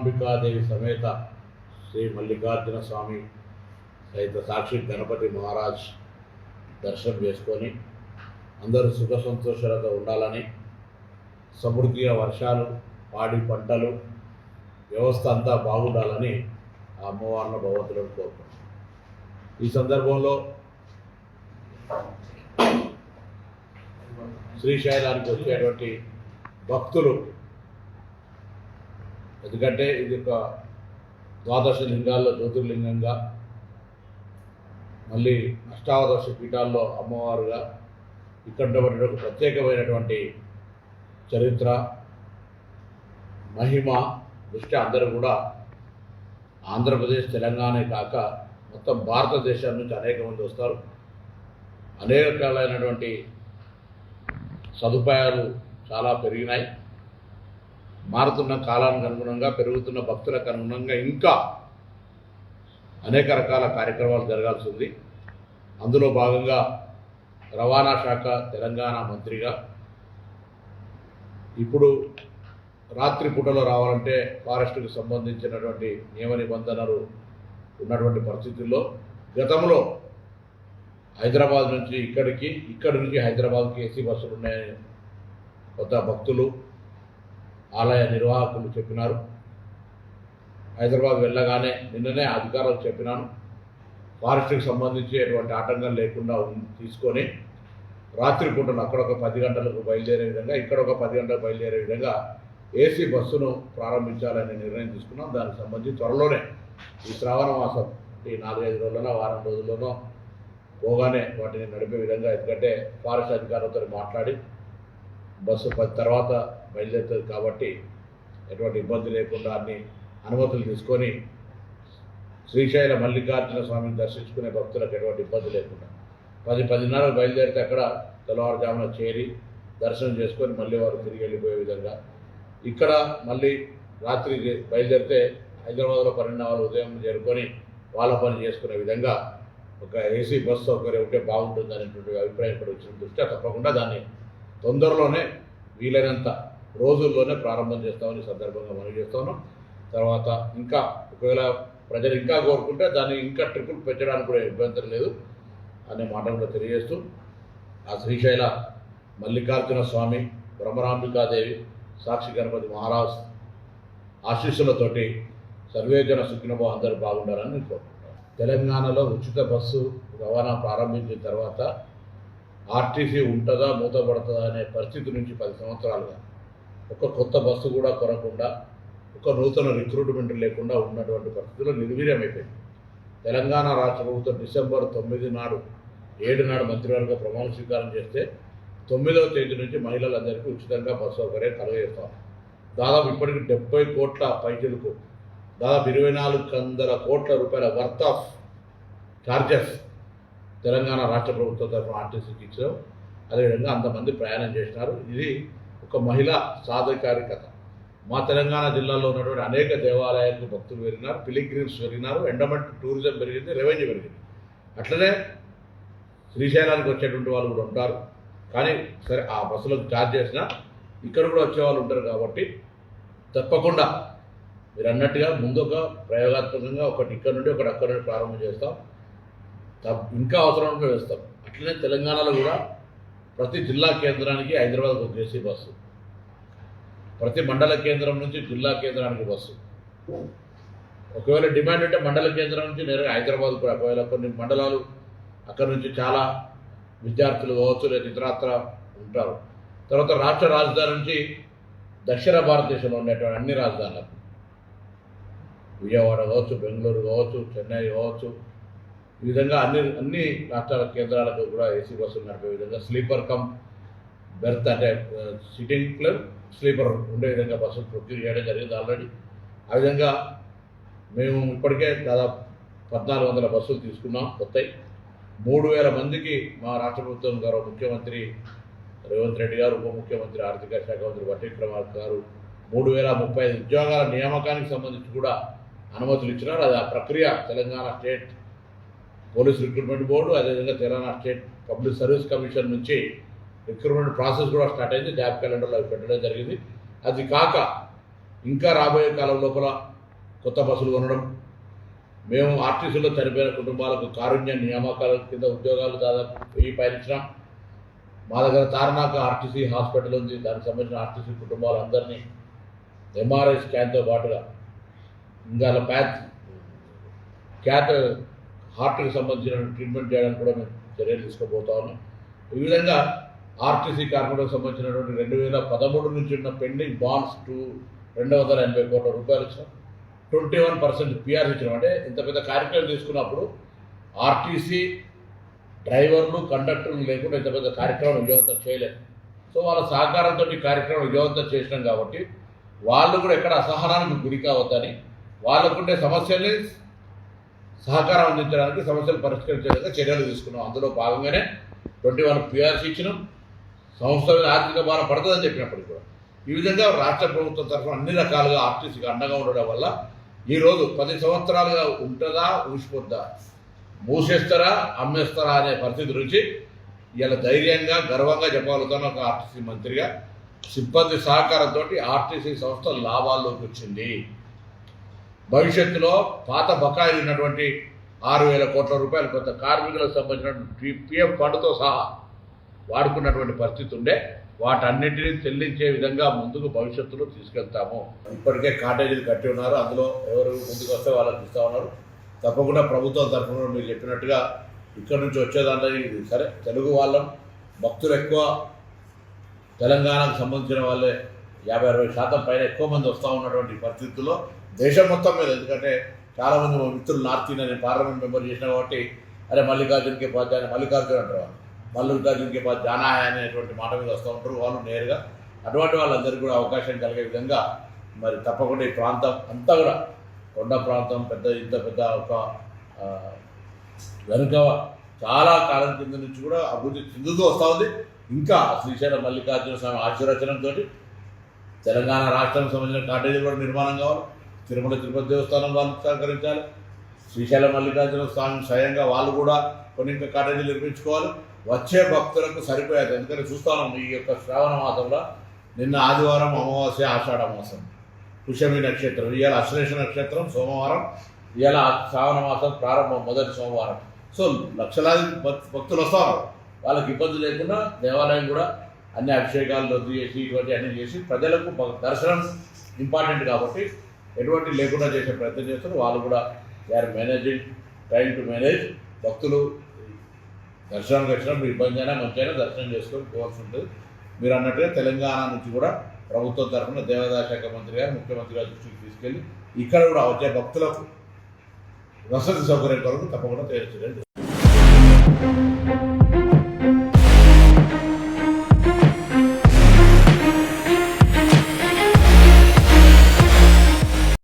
భ్రమరాంబికాదేవి సమేత శ్రీ మల్లికార్జున స్వామి సహిత సాక్షి గణపతి మహారాజ్ దర్శనం చేసుకొని అందరూ సుఖ సంతోషాలతో ఉండాలని, సమృద్ధిగా వర్షాలు, పాడి పంటలు, వ్యవస్థ అంతా బాగుండాలని ఆ అమ్మవారిని భగవంతులను కోరుకుంటున్నాం. ఈ సందర్భంలో శ్రీశైలానికి వచ్చేటువంటి భక్తులు, ఎందుకంటే ఇది ఒక ద్వాదశ లింగాల్లో జ్యోతిర్లింగంగా, మళ్ళీ అష్టాదశ పీఠాల్లో అమ్మవారుగా ఇక్కడ ఒక ప్రత్యేకమైనటువంటి చరిత్ర, మహిమ దృష్ట్యా అందరూ కూడా ఆంధ్రప్రదేశ్, తెలంగాణ కాక మొత్తం భారతదేశం నుంచి అనేక మంది వస్తారు. అనేక రకాలైనటువంటి సదుపాయాలు చాలా పెరిగినాయి. మారుతున్న కాలానికి అనుగుణంగా, పెరుగుతున్న భక్తులకు అనుగుణంగా ఇంకా అనేక రకాల కార్యక్రమాలు జరగాల్సి ఉంది. అందులో భాగంగా రవాణా శాఖ తెలంగాణ మంత్రిగా ఇప్పుడు రాత్రి పూటలో రావాలంటే ఫారెస్ట్కి సంబంధించినటువంటి నియమ నిబంధనలు ఉన్నటువంటి పరిస్థితుల్లో గతంలో హైదరాబాద్ నుంచి ఇక్కడి నుంచి హైదరాబాద్కి ఏసీ బస్సులు ఉన్నాయని కొత్త భక్తులు, ఆలయ నిర్వాహకులు చెప్పినారు. హైదరాబాద్ వెళ్ళగానే నిన్ననే అధికారులకు చెప్పినాను, ఫారెస్ట్కి సంబంధించి ఎటువంటి ఆటంకం లేకుండా తీసుకొని రాత్రి పూటలు అక్కడ ఒక 10 గంటలకు బయలుదేరే విధంగా, ఇక్కడ ఒక 10 గంటలకు బయలుదేరే విధంగా ఏసీ బస్సును ప్రారంభించాలనే నిర్ణయం తీసుకున్నాం. దానికి సంబంధించి త్వరలోనే ఈ శ్రావణ మాసం ఈ 4-5 రోజుల్లోనో, వారం రోజుల్లోనో పోగానే వాటిని నడిపే విధంగా, ఎందుకంటే ఫారెస్ట్ అధికారులతో మాట్లాడి బస్సు 10 తర్వాత బయలుదేరుతుంది కాబట్టి ఎటువంటి ఇబ్బంది లేకుండా అన్ని అనుమతులు తీసుకొని శ్రీశైల మల్లికార్జున స్వామిని దర్శించుకునే భక్తులకు ఎటువంటి ఇబ్బంది లేకుండా 10-10:30 బయలుదేరితే అక్కడ తెల్లవారుజామున చేరి దర్శనం చేసుకొని మళ్ళీ వారు తిరిగి వెళ్ళిపోయే విధంగా, ఇక్కడ మళ్ళీ రాత్రి బయలుదేరితే హైదరాబాద్లో 12 వాళ్ళు ఉదయం చేరుకొని వాళ్ళ పని చేసుకునే విధంగా ఒక ఏసీ బస్ సౌకర్యం ఉంటే బాగుంటుంది అనేటువంటి అభిప్రాయం ఇక్కడ వచ్చిన దృష్ట్యా తప్పకుండా దాన్ని తొందరలోనే వీలైనంత రోజుల్లోనే ప్రారంభం చేస్తామని సందర్భంగా మనవి చేస్తాను. తర్వాత ఇంకా ఒకవేళ ప్రజలు ఇంకా కోరుకుంటే దాన్ని ఇంకా ట్రిప్పులు పెంచడానికి కూడా ఇబ్బంది లేదు అనే మాట కూడా తెలియజేస్తూ, ఆ శ్రీశైల మల్లికార్జున స్వామి, భ్రమరాంబికాదేవి, సాక్షి గణపతి మహారాజ్ ఆశీస్సులతోటి సర్వేజన సుఖినభవ అందరూ బాగుండాలని నేను కోరుకుంటున్నాను. తెలంగాణలో ఉచిత బస్సు రవాణా ప్రారంభించిన తర్వాత ఆర్టీసీ ఉంటుందా మూతపడుతుందా అనే పరిస్థితి నుంచి 10 సంవత్సరాలుగా ఒక కొత్త బస్సు కూడా కొనకుండా, ఒక నూతన రిక్రూట్మెంట్ లేకుండా ఉన్నటువంటి పరిస్థితుల్లో నిర్వీర్యమైపోయింది. తెలంగాణ రాష్ట్ర ప్రభుత్వం డిసెంబర్ 9 నాడు 7 నాడు మంత్రివర్గ ప్రమాణ స్వీకారం చేస్తే 9వ తేదీ నుంచి మహిళలందరికీ ఉచితంగా బస్సు సౌకర్యం కలుగజేస్తాం. దాదాపు ఇప్పటికి 70 కోట్ల పైసలకు దాదాపు 2400 కోట్ల రూపాయల వర్త్ ఆఫ్ ఛార్జెస్ తెలంగాణ రాష్ట్ర ప్రభుత్వం తరఫున ఆర్టీసీకి ఇచ్చాం. అదేవిధంగా అంతమంది ప్రయాణం చేసినారు. ఇది ఒక మహిళా సాధికారికత. మా తెలంగాణ జిల్లాలో ఉన్నటువంటి అనేక దేవాలయాలకు భక్తులు పెరిగినారు, పిలిగ్రిమ్స్ పెరిగినారు, ఎండోమెంట్ టూరిజం పెరిగింది, రెవెన్యూ పెరిగింది. అట్లనే శ్రీశైలానికి వచ్చేటువంటి వాళ్ళు కూడా ఉంటారు. కానీ సరే, ఆ బస్సులకు ఛార్జ్ చేసినా ఇక్కడ కూడా వచ్చే వాళ్ళు ఉంటారు కాబట్టి తప్పకుండా మీరు అన్నట్టుగా ముందు ఒక ప్రయోగాత్మకంగా ఒకటి ఇక్కడ నుండి ఒకటి అక్కడ నుండి ప్రారంభం చేస్తాం. ఇంకా అవసరం ఉంటే వేస్తాం. అట్లనే తెలంగాణలో కూడా ప్రతి జిల్లా కేంద్రానికి హైదరాబాద్కు ఒక ఏసీ బస్సు, ప్రతి మండల కేంద్రం నుంచి జిల్లా కేంద్రానికి బస్సు. ఒకవేళ డిమాండ్ ఉంటే మండల కేంద్రం నుంచి నేరుగా హైదరాబాద్ కూడా, ఒకవేళ కొన్ని మండలాలు అక్కడ నుంచి చాలా విద్యార్థులు కావచ్చు లేదా ఇతరత్ర ఉంటారు. తర్వాత రాష్ట్ర రాజధాని నుంచి దక్షిణ భారతదేశంలో ఉండేటువంటి అన్ని రాజధానులకు, విజయవాడ కావచ్చు, బెంగళూరు కావచ్చు, చెన్నై కావచ్చు, ఈ విధంగా అన్ని రాష్ట్రాల కేంద్రాలకు కూడా ఏసీ బస్సులు నడిపే విధంగా స్లీపర్ కమ్ బెర్త్ అంటే సిట్టింగ్ ప్లస్ స్లీపర్ ఉండే విధంగా బస్సులు ప్రొక్యూర్ చేయడం జరిగింది ఆల్రెడీ. ఆ విధంగా మేము ఇప్పటికే దాదాపు 1400 బస్సులు తీసుకున్నాం కొత్తవి. 3000 మందికి మా రాష్ట్ర ప్రభుత్వం గారు, ముఖ్యమంత్రి రేవంత్ రెడ్డి గారు, ఉప ముఖ్యమంత్రి ఆర్థిక శాఖ మంత్రి బట్టి విక్రమార్క గారు 3035 ఉద్యోగాల నియామకానికి సంబంధించి కూడా అనుమతులు ఇచ్చినారు. అది ఆ ప్రక్రియ Telangana state police recruitment board, అదేవిధంగా Telangana state public service commission నుంచి రిక్రూట్మెంట్ ప్రాసెస్ కూడా స్టార్ట్ అయింది. జాబ్ క్యాలెండర్లో పెట్టడం జరిగింది. అది కాక ఇంకా రాబోయే కాలం లోపల కొత్త బస్సులు కొనడం, మేము ఆర్టీసీలో చనిపోయిన కుటుంబాలకు కారుణ్య నియామకాల కింద ఉద్యోగాలు దాదాపు 1000 పైన ఇచ్చినాం. మా దగ్గర తార్నాక ఆర్టీసీ హాస్పిటల్ ఉంది, దానికి సంబంధించిన ఆర్టీసీ కుటుంబాలందరినీ ఎంఆర్ఐ స్కాన్తో పాటుగా ఇంకా క్యాట్ హార్ట్కి సంబంధించిన ట్రీట్మెంట్ చేయడానికి కూడా మేము చర్యలు తీసుకోబోతా ఉన్నాం. ఈ విధంగా ఆర్టీసీ కార్మికులకు సంబంధించినటువంటి 2013 నుంచి ఉన్న పెండింగ్ బాండ్స్ 280 కోట్ల రూపాయలు ఇచ్చినాం. 21% పిఆర్సీ ఇచ్చినాం. అంటే ఇంత పెద్ద కార్యక్రమం తీసుకున్నప్పుడు ఆర్టీసీ డ్రైవర్లు కండక్టర్లు లేకుండా ఇంత పెద్ద కార్యక్రమం విజయవంతం చేయలేదు. సో వాళ్ళ సహకారంతో ఈ కార్యక్రమం విజయవంతం చేసినాం కాబట్టి వాళ్ళు కూడా ఎక్కడ అసహనానికి గురి కావద్దని, వాళ్ళకుండే సమస్యల్ని సహకారం అందించడానికి, సమస్యలు పరిష్కరించేందుకు చర్యలు తీసుకున్నాం. అందులో భాగంగానే 21 పిఆర్సీ ఇచ్చినాం. సంస్థ మీద ఆర్థిక భారం పడుతుందని చెప్పినప్పటికీ కూడా ఈ విధంగా రాష్ట్ర ప్రభుత్వం తరఫున అన్ని రకాలుగా ఆర్టీసీకి అండగా ఉండడం వల్ల ఈరోజు 10 సంవత్సరాలుగా ఉంటుందా, ఊసిపోద్దా, మూసేస్తారా, అమ్మేస్తారా అనే పరిస్థితి నుంచి ఇలా ధైర్యంగా గర్వంగా చెప్పగలుగుతాను. ఒక ఆర్టీసీ మంత్రిగా సిబ్బంది సహకారంతో ఆర్టీసీ సంస్థ లాభాల్లోకి వచ్చింది. భవిష్యత్తులో పాత బకాయిలు ఉన్నటువంటి 6,000 కోట్ల రూపాయలు కొంత కార్మికులకు సంబంధించిన పిఎఫ్ ఫండ్తో సహా వాడుకున్నటువంటి పరిస్థితి ఉండే, వాటన్నింటినీ చెల్లించే విధంగా ముందుకు భవిష్యత్తులో తీసుకెళ్తాము. ఇప్పటికే కాటేజీలు కట్టి ఉన్నారు, అందులో ఎవరు ముందుకు వస్తే వాళ్ళకి ఇస్తూ ఉన్నారు. తప్పకుండా ప్రభుత్వం తరఫున మీరు చెప్పినట్టుగా ఇక్కడ నుంచి వచ్చేదాంట్లో ఇది సరే తెలుగు వాళ్ళం భక్తులు ఎక్కువ, తెలంగాణకు సంబంధించిన వాళ్ళే 50-60% పైన ఎక్కువ మంది వస్తూ ఉన్నటువంటి పరిస్థితుల్లో దేశం మొత్తం మీద, ఎందుకంటే చాలామంది మా మిత్రులు నార్త్ ఇండియా, నేను పార్లమెంట్ మెంబర్ చేసిన కాబట్టి అరే మల్లికార్జున్కే పాస్ జానా, మల్లికార్జున్ అంటారు, మల్లికార్జున్కే పాస్ జానా అనేటువంటి మాట మీద వస్తూ ఉంటారు వాళ్ళు నేరుగా. అటువంటి వాళ్ళందరికీ కూడా అవకాశం కలిగే విధంగా మరి తప్పకుండా ఈ ప్రాంతం అంతా కూడా కొండ ప్రాంతం ఇంత పెద్ద ఒక వెనుక చాలా కాలం కింద నుంచి కూడా అభివృద్ధి చెందుతూ వస్తూ ఉంది. ఇంకా శ్రీశైలం మల్లికార్జున స్వామి ఆశీర్వచనంతో తెలంగాణ రాష్ట్రానికి సంబంధించిన కాటేజీలు కూడా నిర్మాణం కావాలి. తిరుమల తిరుపతి దేవస్థానం వాళ్ళు సహకరించాలి. శ్రీశైలం మల్లికార్జున స్వామి స్వయంగా వాళ్ళు కూడా కొన్ని ఇంకా కాటేజీలు నిర్మించుకోవాలి. వచ్చే భక్తులకు సరిపోయేది. ఎందుకంటే చూస్తాను ఈ యొక్క శ్రావణ మాసంలో నిన్న ఆదివారం అమావాస్య, ఆషాఢ మాసం, పుష్యమి నక్షత్రం, ఇవాళ అశ్లేష నక్షత్రం సోమవారం, ఇవాళ శ్రావణ మాసం ప్రారంభం మొదటి సోమవారం. సో లక్షలాది భక్తులు వస్తారు. వాళ్ళకి ఇబ్బంది లేకుండా దేవాలయం కూడా అన్ని అభిషేకాలు రద్దు చేసి ఇటువంటి అన్ని చేసి ప్రజలకు దర్శనం ఇంపార్టెంట్ కాబట్టి ఎటువంటి లేకుండా చేసే ప్రయత్నం చేస్తారు. వాళ్ళు కూడా they are managing, trying to manage. భక్తులు దర్శనానికి వచ్చినప్పుడు ఇబ్బంది అయినా మంచి అయినా దర్శనం చేసుకొని పోవాల్సి ఉంటుంది. మీరు అన్నట్టుగా తెలంగాణ నుంచి కూడా ప్రభుత్వం తరఫున దేవాదాయ శాఖ మంత్రి గారు, ముఖ్యమంత్రి గారి దృష్టికి తీసుకెళ్ళి ఇక్కడ కూడా వచ్చే భక్తులకు వసతి సౌకర్యం కొరకు తప్పకుండా తయారు చేయండి.